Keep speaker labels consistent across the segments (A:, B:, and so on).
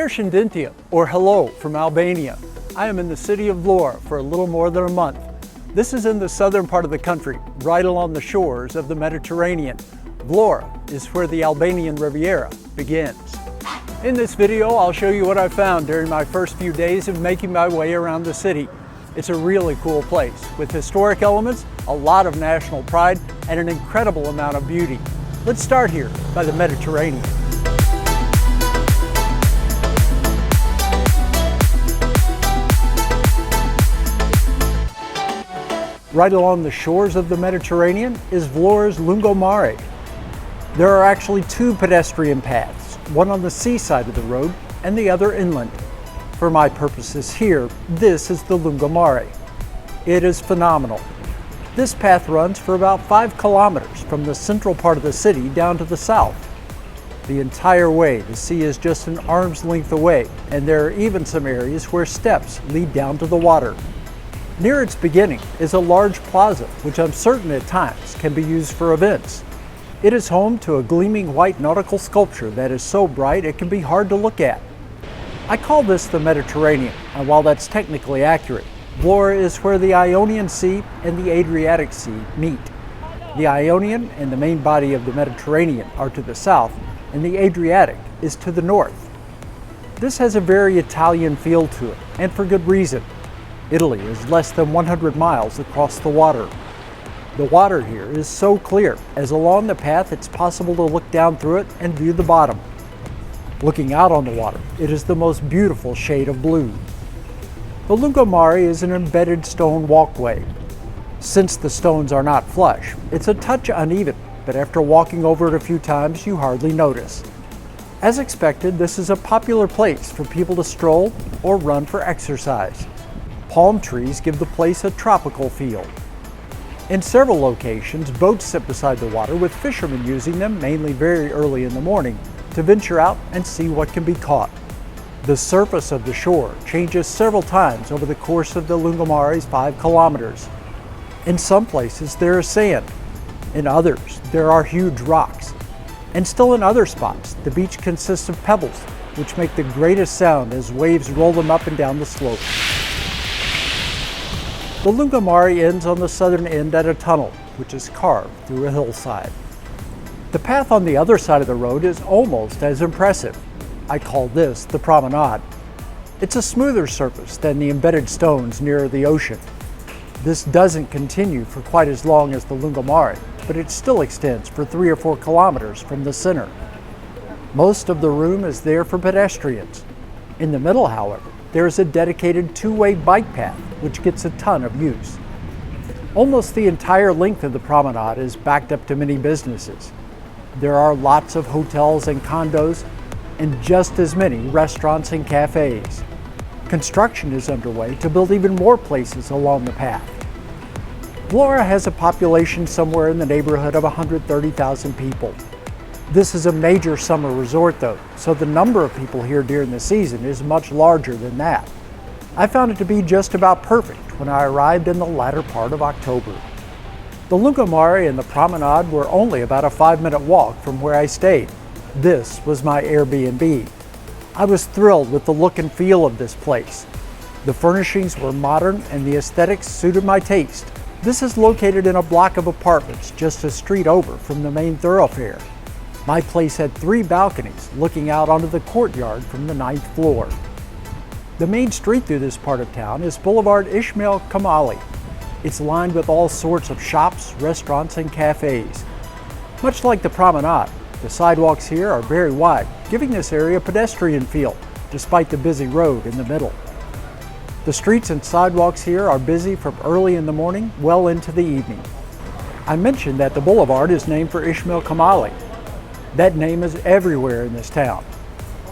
A: Mirshindintia, or hello from Albania. I am in the city of Vlorë for a little more than a month. This is in the southern part of the country, right along the shores of the Mediterranean. Vlorë is where the Albanian Riviera begins. In this video, I'll show you what I found during my first few days of making my way around the city. It's a really cool place with historic elements, a lot of national pride, and an incredible amount of beauty. Let's start here by the Mediterranean. Right along the shores of the Mediterranean is Vlorë's Lungomare. There are actually two pedestrian paths, one on the seaside of the road and the other inland. For my purposes here, this is the Lungomare. It is phenomenal. This path runs for about 5 kilometers from the central part of the city down to the south. The entire way, the sea is just an arm's length away, and there are even some areas where steps lead down to the water. Near its beginning is a large plaza, which I'm certain at times can be used for events. It is home to a gleaming white nautical sculpture that is so bright it can be hard to look at. I call this the Mediterranean, and while that's technically accurate, Vlorë is where the Ionian Sea and the Adriatic Sea meet. The Ionian and the main body of the Mediterranean are to the south, and the Adriatic is to the north. This has a very Italian feel to it, and for good reason. Italy is less than 100 miles across the water. The water here is so clear, as along the path it's possible to look down through it and view the bottom. Looking out on the water, it is the most beautiful shade of blue. The Lungomare is an embedded stone walkway. Since the stones are not flush, it's a touch uneven, but after walking over it a few times, you hardly notice. As expected, this is a popular place for people to stroll or run for exercise. Palm trees give the place a tropical feel. In several locations, boats sit beside the water with fishermen using them, mainly very early in the morning, to venture out and see what can be caught. The surface of the shore changes several times over the course of the Lungomare's 5 kilometers. In some places there is sand, in others there are huge rocks, and still in other spots the beach consists of pebbles, which make the greatest sound as waves roll them up and down the slope. The Lungomare ends on the southern end at a tunnel, which is carved through a hillside. The path on the other side of the road is almost as impressive. I call this the promenade. It's a smoother surface than the embedded stones near the ocean. This doesn't continue for quite as long as the Lungomare, but it still extends for 3 or 4 kilometers from the center. Most of the room is there for pedestrians. In the middle, however, there is a dedicated 2-way bike path, which gets a ton of use. Almost the entire length of the promenade is backed up to many businesses. There are lots of hotels and condos, and just as many restaurants and cafes. Construction is underway to build even more places along the path. Vlorë has a population somewhere in the neighborhood of 130,000 people. This is a major summer resort though, so the number of people here during the season is much larger than that. I found it to be just about perfect when I arrived in the latter part of October. The Lungomare and the promenade were only about a 5-minute walk from where I stayed. This was my Airbnb. I was thrilled with the look and feel of this place. The furnishings were modern and the aesthetics suited my taste. This is located in a block of apartments just a street over from the main thoroughfare. My place had 3 balconies looking out onto the courtyard from the 9th floor. The main street through this part of town is Boulevard Ismail Kamali. It's lined with all sorts of shops, restaurants, and cafes. Much like the promenade, the sidewalks here are very wide, giving this area a pedestrian feel, despite the busy road in the middle. The streets and sidewalks here are busy from early in the morning well into the evening. I mentioned that the boulevard is named for Ismail Kamali. That name is everywhere in this town.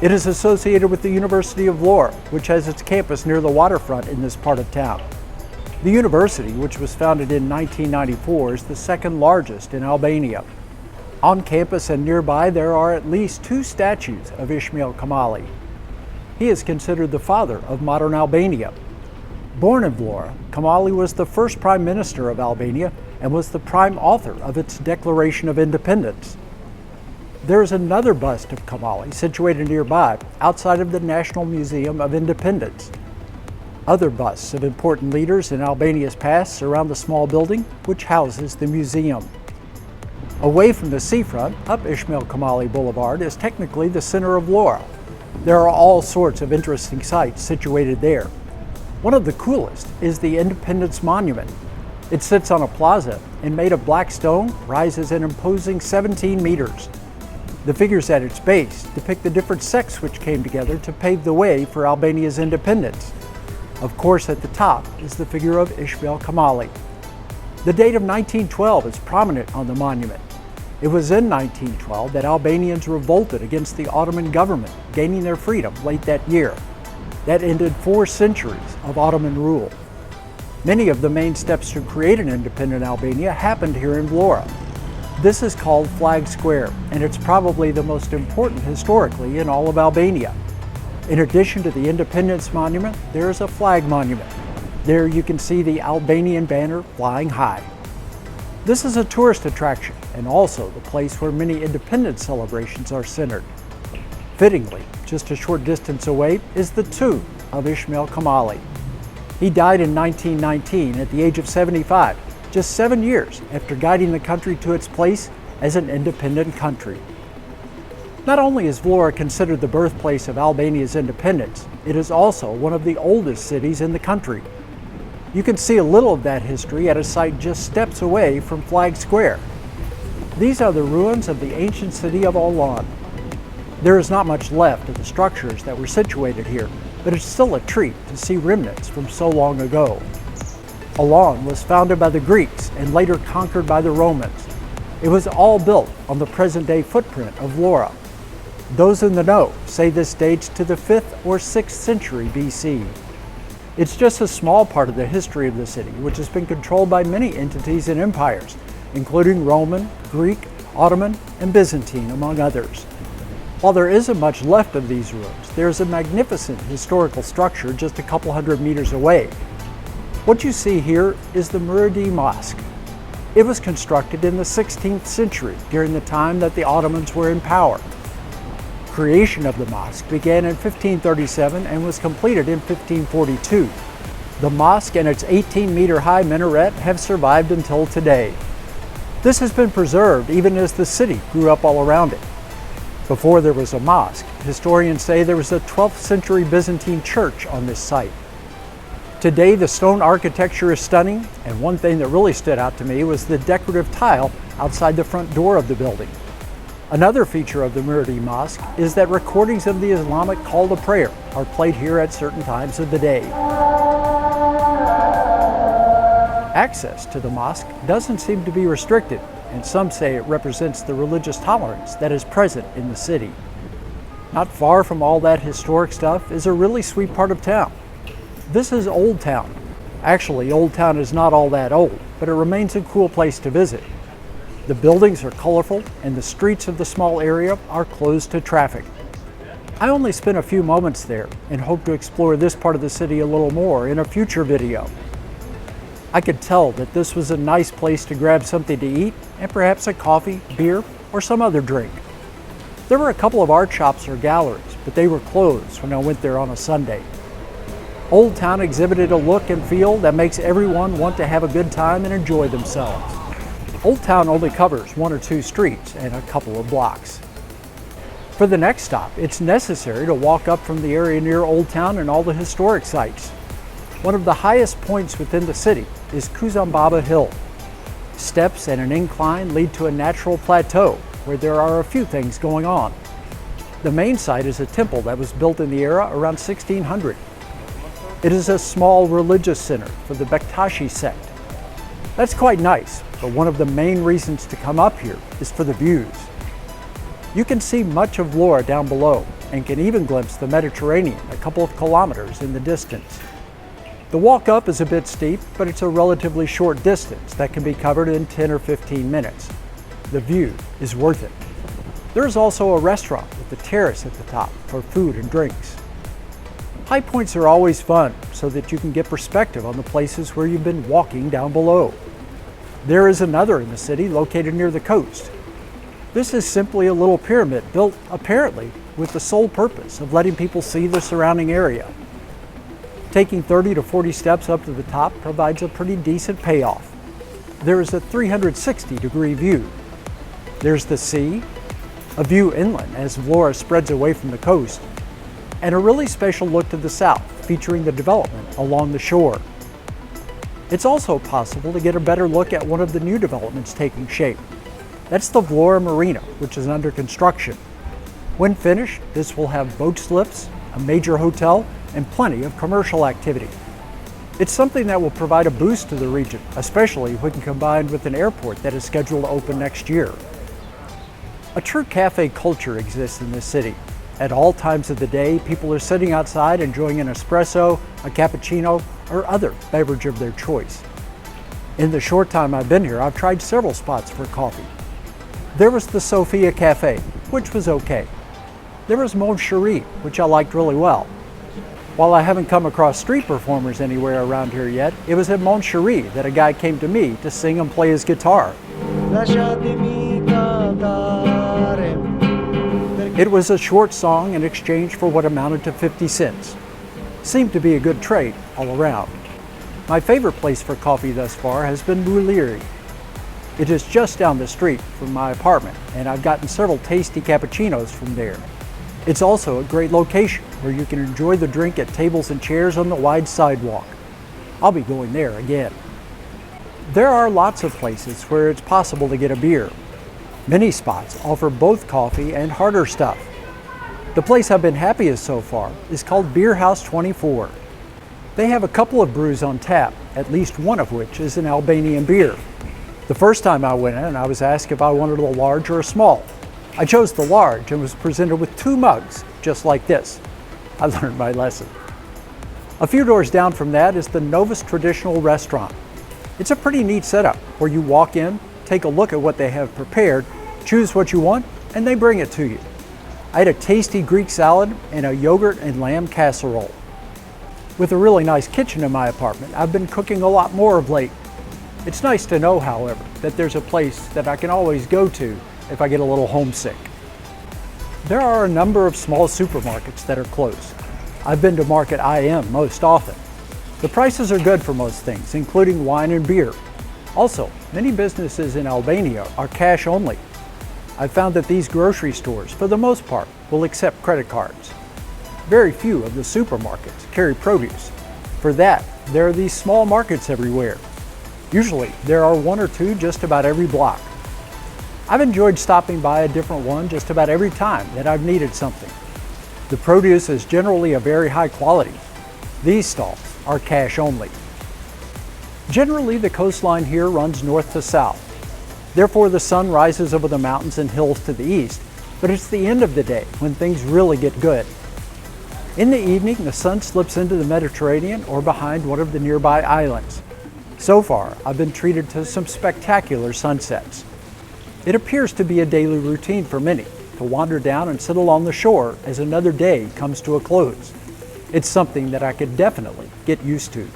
A: It is associated with the University of Vlorë, which has its campus near the waterfront in this part of town. The university, which was founded in 1994, is the second largest in Albania. On campus and nearby, there are at least 2 statues of Ismail Kamali. He is considered the father of modern Albania. Born in Vlorë, Kamali was the first prime minister of Albania and was the prime author of its Declaration of Independence. There is another bust of Kamali situated nearby, outside of the National Museum of Independence. Other busts of important leaders in Albania's past surround the small building, which houses the museum. Away from the seafront, up Ismail Kamali Boulevard is technically the center of Vlorë. There are all sorts of interesting sites situated there. One of the coolest is the Independence Monument. It sits on a plaza and, made of black stone, rises an imposing 17 meters. The figures at its base depict the different sects which came together to pave the way for Albania's independence. Of course, at the top is the figure of Ismail Kamali. The date of 1912 is prominent on the monument. It was in 1912 that Albanians revolted against the Ottoman government, gaining their freedom late that year. That ended 4 centuries of Ottoman rule. Many of the main steps to create an independent Albania happened here in Vlorë. This is called Flag Square, and it's probably the most important historically in all of Albania. In addition to the Independence Monument, there is a flag monument. There you can see the Albanian banner flying high. This is a tourist attraction and also the place where many independence celebrations are centered. Fittingly, just a short distance away is the tomb of Ismail Kamali. He died in 1919 at the age of 75, just 7 years after guiding the country to its place as an independent country. Not only is Vlorë considered the birthplace of Albania's independence, it is also one of the oldest cities in the country. You can see a little of that history at a site just steps away from Flag Square. These are the ruins of the ancient city of Vlorë. There is not much left of the structures that were situated here, but it's still a treat to see remnants from so long ago. Vlorë was founded by the Greeks and later conquered by the Romans. It was all built on the present-day footprint of Vlorë. Those in the know say this dates to the 5th or 6th century BC. It's just a small part of the history of the city, which has been controlled by many entities and empires, including Roman, Greek, Ottoman, and Byzantine, among others. While there isn't much left of these ruins, there is a magnificent historical structure just a couple hundred meters away. What you see here is the Muradi Mosque. It was constructed in the 16th century, during the time that the Ottomans were in power. Creation of the mosque began in 1537 and was completed in 1542. The mosque and its 18-meter-high minaret have survived until today. This has been preserved even as the city grew up all around it. Before there was a mosque, historians say there was a 12th century Byzantine church on this site. Today, the stone architecture is stunning, and one thing that really stood out to me was the decorative tile outside the front door of the building. Another feature of the Muradi Mosque is that recordings of the Islamic call to prayer are played here at certain times of the day. Access to the mosque doesn't seem to be restricted, and some say it represents the religious tolerance that is present in the city. Not far from all that historic stuff is a really sweet part of town. This is Old Town. Actually, Old Town is not all that old, but it remains a cool place to visit. The buildings are colorful, and the streets of the small area are closed to traffic. I only spent a few moments there and hope to explore this part of the city a little more in a future video. I could tell that this was a nice place to grab something to eat and perhaps a coffee, beer, or some other drink. There were a couple of art shops or galleries, but they were closed when I went there on a Sunday. Old Town exhibited a look and feel that makes everyone want to have a good time and enjoy themselves. Old Town only covers 1 or 2 streets and a couple of blocks. For the next stop, it's necessary to walk up from the area near Old Town and all the historic sites. One of the highest points within the city is Kuzambaba Hill. Steps and an incline lead to a natural plateau where there are a few things going on. The main site is a temple that was built in the era around 1600. It is a small religious center for the Bektashi sect. That's quite nice, but one of the main reasons to come up here is for the views. You can see much of Vlorë down below and can even glimpse the Mediterranean a couple of kilometers in the distance. The walk up is a bit steep, but it's a relatively short distance that can be covered in 10 or 15 minutes. The view is worth it. There is also a restaurant with a terrace at the top for food and drinks. High points are always fun so that you can get perspective on the places where you've been walking down below. There is another in the city located near the coast. This is simply a little pyramid built, apparently, with the sole purpose of letting people see the surrounding area. Taking 30 to 40 steps up to the top provides a pretty decent payoff. There is a 360-degree view. There's the sea, a view inland as Vlorë spreads away from the coast, and a really special look to the south, featuring the development along the shore. It's also possible to get a better look at one of the new developments taking shape. That's the Vlorë Marina, which is under construction. When finished, this will have boat slips, a major hotel, and plenty of commercial activity. It's something that will provide a boost to the region, especially when combined with an airport that is scheduled to open next year. A true cafe culture exists in this city. At all times of the day, people are sitting outside enjoying an espresso, a cappuccino, or other beverage of their choice. In the short time I've been here, I've tried several spots for coffee. There was the Sofia Cafe, which was okay. There was Mon Chéri, which I liked really well. While I haven't come across street performers anywhere around here yet, it was at Mon Chéri that a guy came to me to sing and play his guitar. It was a short song in exchange for what amounted to 50 cents. Seemed to be a good trade all around. My favorite place for coffee thus far has been Vlorë. It is just down the street from my apartment, and I've gotten several tasty cappuccinos from there. It's also a great location where you can enjoy the drink at tables and chairs on the wide sidewalk. I'll be going there again. There are lots of places where it's possible to get a beer. Many spots offer both coffee and harder stuff. The place I've been happiest so far is called Beer House 24. They have a couple of brews on tap, at least one of which is an Albanian beer. The first time I went in, I was asked if I wanted a large or a small. I chose the large and was presented with 2 mugs, just like this. I learned my lesson. A few doors down from that is the Novus Traditional Restaurant. It's a pretty neat setup where you walk in, take a look at what they have prepared, choose what you want, and they bring it to you. I had a tasty Greek salad and a yogurt and lamb casserole. With a really nice kitchen in my apartment, I've been cooking a lot more of late. It's nice to know, however, that there's a place that I can always go to if I get a little homesick. There are a number of small supermarkets that are close. I've been to Market IM most often. The prices are good for most things, including wine and beer. Also, many businesses in Albania are cash only. I've found that these grocery stores, for the most part, will accept credit cards. Very few of the supermarkets carry produce. For that, there are these small markets everywhere. Usually, there are 1 or 2 just about every block. I've enjoyed stopping by a different one just about every time that I've needed something. The produce is generally of very high quality. These stalls are cash only. Generally, the coastline here runs north to south. Therefore, the sun rises over the mountains and hills to the east, but it's the end of the day when things really get good. In the evening, the sun slips into the Mediterranean or behind one of the nearby islands. So far, I've been treated to some spectacular sunsets. It appears to be a daily routine for many to wander down and sit along the shore as another day comes to a close. It's something that I could definitely get used to.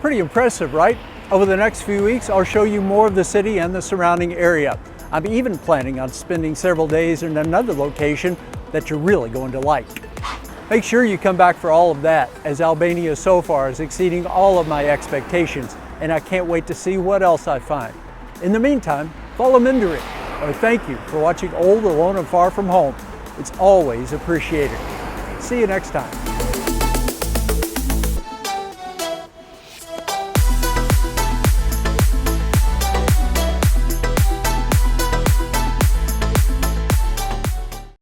A: Pretty impressive, right? Over the next few weeks, I'll show you more of the city and the surrounding area. I'm even planning on spending several days in another location that you're really going to like. Make sure you come back for all of that, as Albania so far is exceeding all of my expectations, and I can't wait to see what else I find. In the meantime, follow Minderet, or thank you for watching Old, Alone, and Far From Home. It's always appreciated. See you next time.